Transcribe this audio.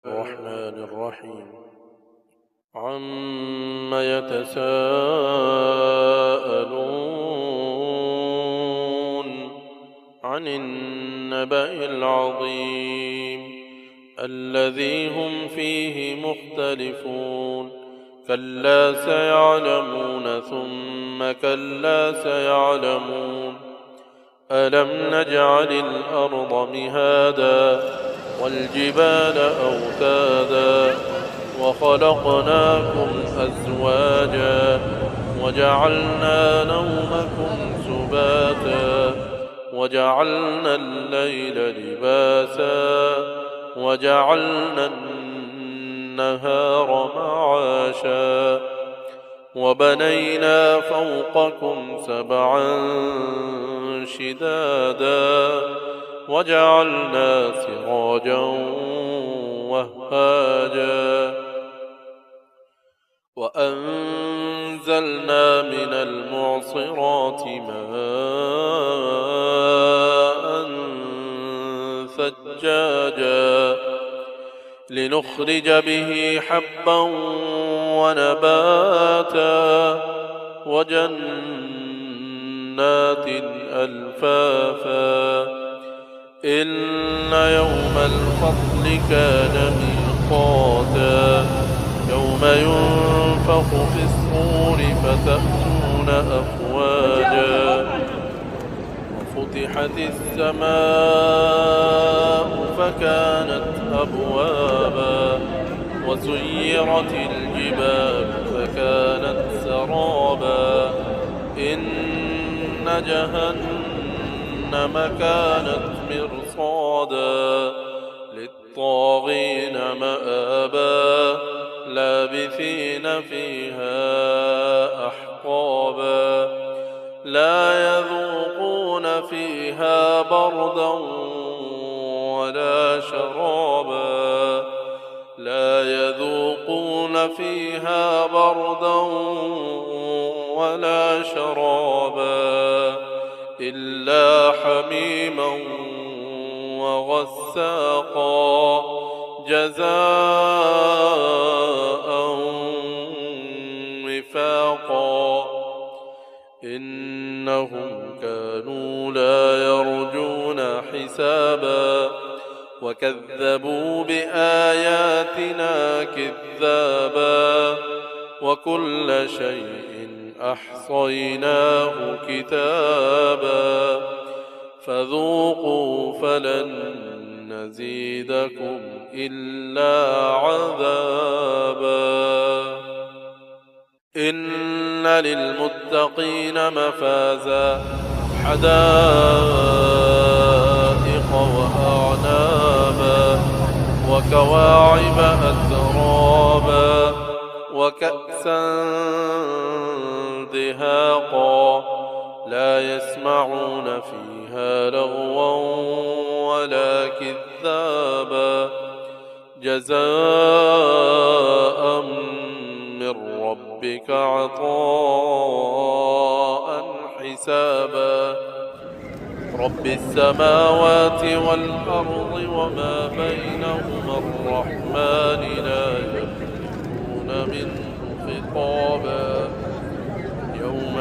الرحمن الرحيم عم يتساءلون عن النبأ العظيم الذي هم فيه مختلفون كلا سيعلمون ثم كلا سيعلمون ألم نجعل الأرض مهادا والجبال أوتادا وخلقناكم أزواجا وجعلنا نومكم سباتا وجعلنا الليل لباسا وجعلنا النهار معاشا وبنينا فوقكم سبعا شدادا وجعلنا سراجا وهاجا وأنزلنا من المعصرات ماء ثجاجا لنخرج به حبا ونباتا وجنات ألفافا إن يوم الفصل كان ميقاتا يوم ينفخ في الصور فتأتون أفواجا وفتحت السماء فكانت أبوابا وسيرت الجبال فكانت سرابا إن جهنم كانت مرصادا للطاغين مآبا لابثين فيها أحقابا لا يذوقون فيها بردا ولا شرابا لا يذوقون فيها بردا ولا شرابا إلا حميما وغساقا جزاء وفاقا إنهم كانوا لا يرجون حسابا وكذبوا بآياتنا كذابا وكل شيء أحصيناه كتابا فذوقوا فلن نزيدكم إلا عذابا إن للمتقين مفازا حدائق وأعنابا وكواعب أترابا وكأسا دهاقا لا يسمعون فيها لغوا ولا كذابا جزاء من ربك عطاء حسابا رب السماوات والأرض وما بينهما الرحمن لا يملكون منه خطابا يوم